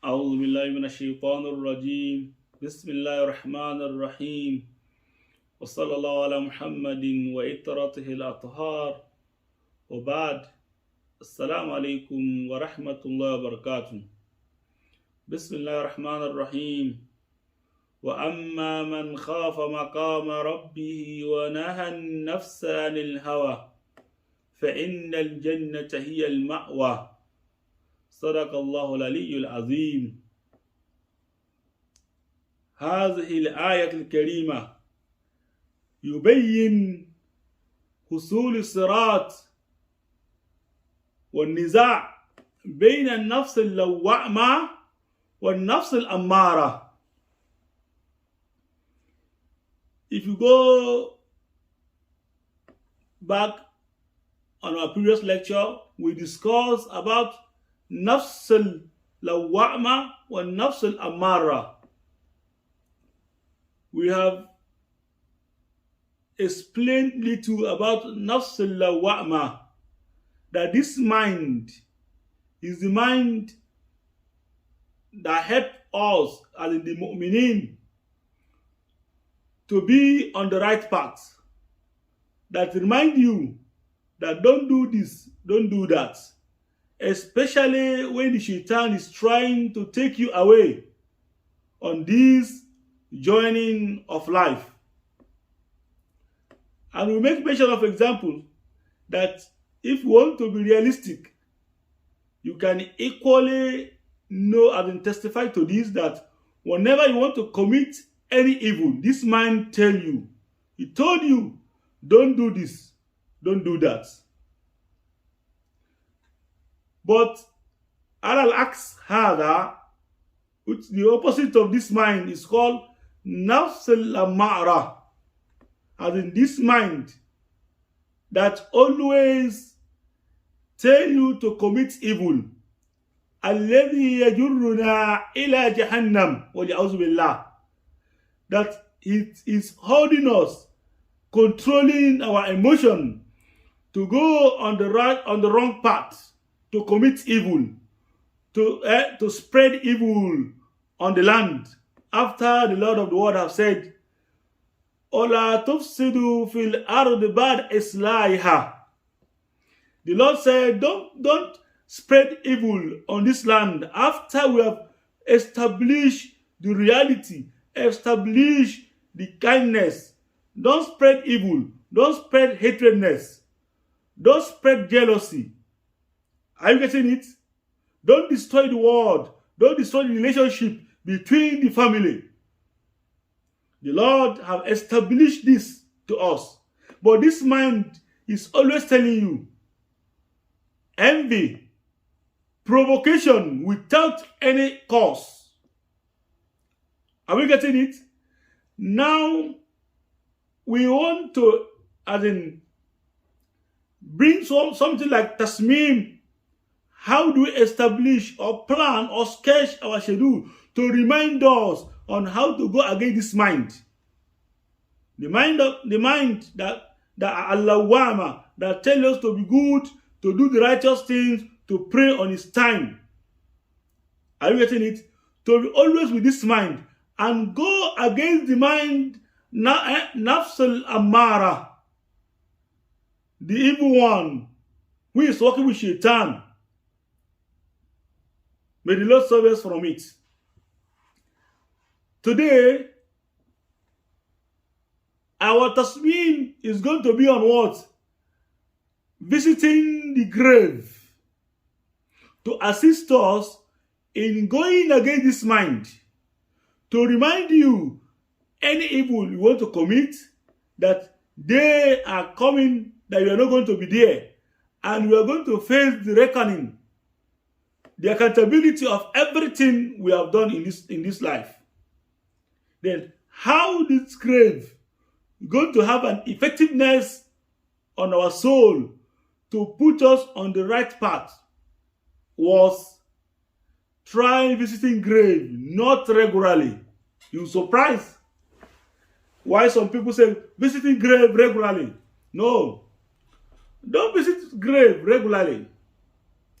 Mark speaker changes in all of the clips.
Speaker 1: أعوذ بالله من الشيطان الرجيم بسم الله الرحمن الرحيم وصلى الله على محمد وإترته الأطهار وبعد السلام عليكم ورحمة الله وبركاته بسم الله الرحمن الرحيم وأما من خاف مقام ربه ونهى النفس عن الهوى فإن الجنة هي المأوى صدق الله العلي العظيم. هذه الآية الكريمة يبين حصول الصراط والنزاع بين النفس اللوامة والنفس الأمارة. If you go back on our previous lecture, we discussed about nafs al-lawwama wa nafs al-amara. We have explained little about nafs al-lawwama, that this mind is the mind that helps us as in the mu'minin to be on the right path, that remind you that don't do this, don't do that, especially when the shaitan is trying to take you away on this journey of life. And we make mention of example that if you want to be realistic, you can equally know and testify to this, that whenever you want to commit any evil, this mind tell you, he told you, don't do this, don't do that. But al-aks hada, which the opposite of this mind is called nafs al-amara, as in this mind that always tell you to commit evil. Alladhi yajurruna ila jahannam wa li'auzu billah, that it is holding us, controlling our emotion to go on the wrong path, to commit evil, to spread evil on the land. After the Lord of the world have said, "Ola tufsidu fil ardi ba'da islahiha." The Lord said, don't spread evil on this land after we have established the reality, established the kindness. Don't spread evil, don't spread hatredness, don't spread jealousy. Are you getting it? Don't destroy the world. Don't destroy the relationship between the family. The Lord have established this to us. But this mind is always telling you envy, provocation without any cause. Are we getting it? Now, we want to, as in, bring something like tasmim. How do we establish or plan or sketch our schedule to remind us on how to go against this mind? The mind that al-lawwama, that tells us to be good, to do the righteous things, to pray on its time. Are you getting it? To be always with this mind and go against the mind, nafs al-amara, the evil one who is working with shaitan. May the Lord save us from it. Today, our tasmim is going to be on what? Visiting the grave, to assist us in going against this mind, to remind you any evil you want to commit, that they are coming, that you are not going to be there, and you are going to face the reckoning, the accountability of everything we have done in this life. Then how this grave is going to have an effectiveness on our soul to put us on the right path was try visiting grave, not regularly. You're surprised why some people say visiting grave regularly. No, don't visit grave regularly.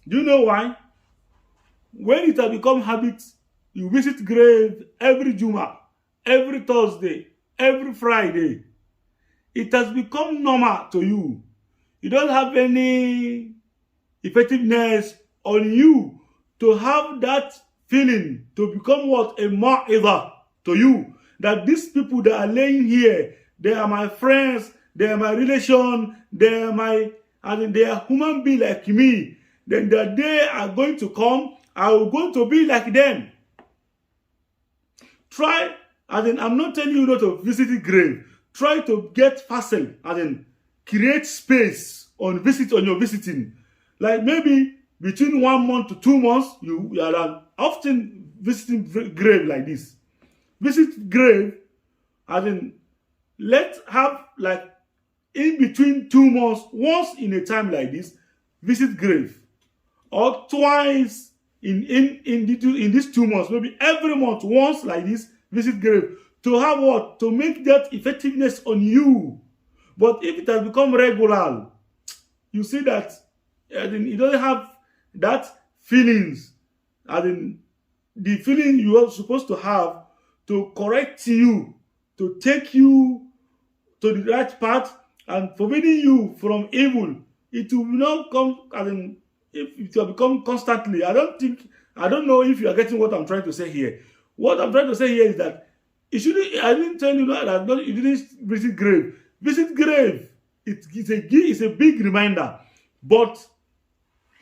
Speaker 1: Do you know why? When it has become habit, you visit grave every Juma, every Thursday, every Friday. It has become normal to you. You don't have any effectiveness on you to have that feeling to become what? A ma'idha to you. That these people that are laying here, they are my friends, they are my relation, they are my, and they are human being like me. Then the day are going to come, I will going to be like them. Try, as in, I'm not telling you not to visit the grave. Try to get facile, as in, create space on your visiting. Like maybe between 1 month to 2 months, you are often visiting grave like this. Visit grave, as in, let's have like in between 2 months, once in a time like this, visit grave, or twice in these 2 months, maybe every month once like this, visit grave, to have what? To make that effectiveness on you. But if it has become regular, you see that it doesn't have that feelings, and the feeling you are supposed to have to correct you, to take you to the right path and forbidding you from evil. It will not come, if it will become constantly. I don't know if you are getting what I'm trying to say here. What I'm trying to say here is that it shouldn't. I didn't tell you that you didn't visit grave. Visit grave. It's a big reminder. But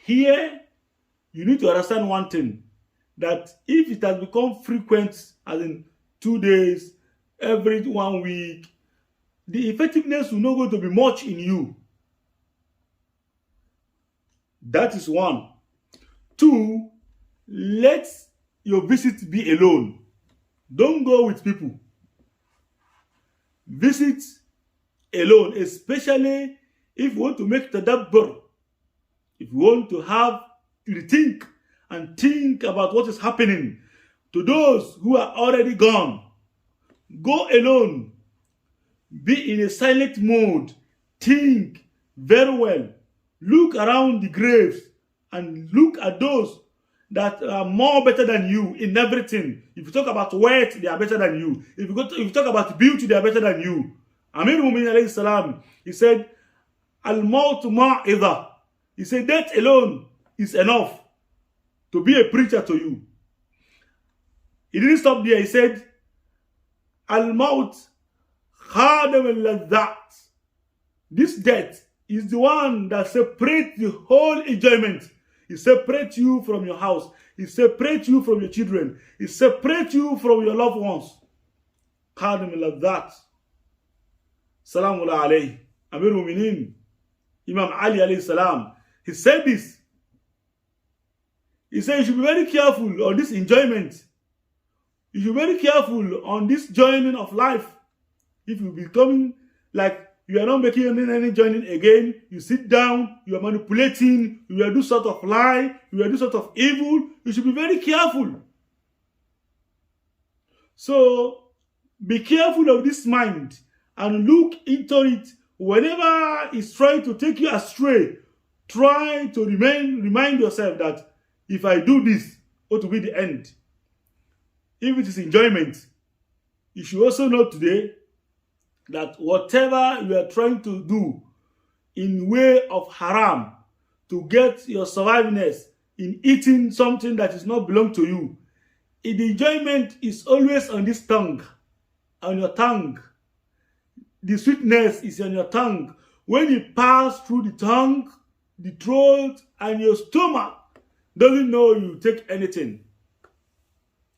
Speaker 1: here you need to understand one thing, that if it has become frequent, as in 2 days, every 1 week, the effectiveness will not going to be much in you. That is one. Two, let your visit be alone. Don't go with people. Visit alone, especially if you want to make tadabbur. If you want to have to think and think about what is happening to those who are already gone. Go alone. Be in a silent mode. Think very well. Look around the graves and look at those that are more better than you in everything. If you talk about wealth, they are better than you. If you talk about beauty, they are better than you. Amir Mu'min alayhi salam, he said, Al-Maut ma'idha. He said, death alone is enough to be a preacher to you. He didn't stop there. He said, Al-Maut khadam al-ladhat. This death is the one that separates the whole enjoyment. It separates you from your house. It separates you from your children. It separates you from your loved ones. Khadam al-ladhat. Salamu alayhi. Amir Mu'minin, Imam Ali alayhi salam, he said this. He said you should be very careful on this enjoyment. You should be very careful on this joining of life. If you become like you are not making any joining again, you sit down, you are manipulating, you are do sort of lie, you are do sort of evil, you should be very careful. So be careful of this mind and look into it. Whenever it's trying to take you astray, try to remind yourself that if I do this, what will be the end? If it is enjoyment, you should also know today that whatever you are trying to do in way of haram to get your survivalness in eating something that is not belong to you, the enjoyment is always on this tongue, on your tongue. The sweetness is on your tongue. When it passes through the tongue, the throat, and your stomach doesn't know you take anything.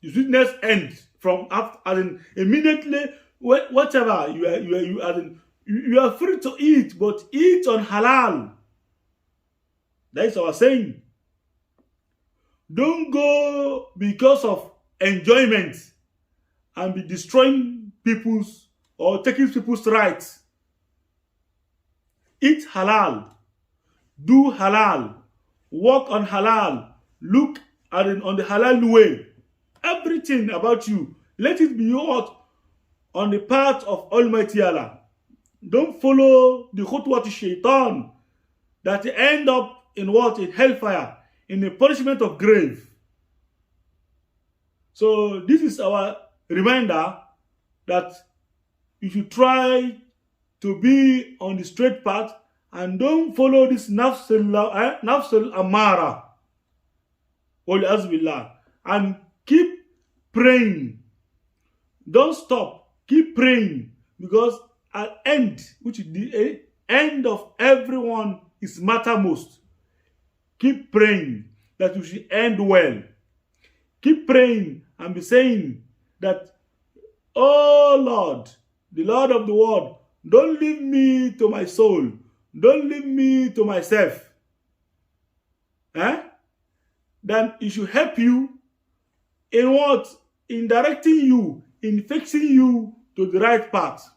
Speaker 1: The sweetness ends from after, and immediately, whatever you are free to eat, but eat on halal. That is our saying. Don't go because of enjoyment and be destroying people's or taking people's rights. Eat halal. Do halal. Work on halal. Look at it on the halal way. Everything about you, let it be yours on the path of Almighty Allah. Don't follow the khutwat shaitan that end up in what? In hellfire, in the punishment of grave. So this is our reminder that you should try to be on the straight path and don't follow this nafsul amara, and keep praying. Don't stop. Keep praying, because at end, which is the end of everyone, is matter most. Keep praying that you should end well. Keep praying and be saying that, oh Lord, the Lord of the world, don't leave me to my soul. Don't leave me to myself. Then it should help you in what? In directing you, in fixing you to the right path.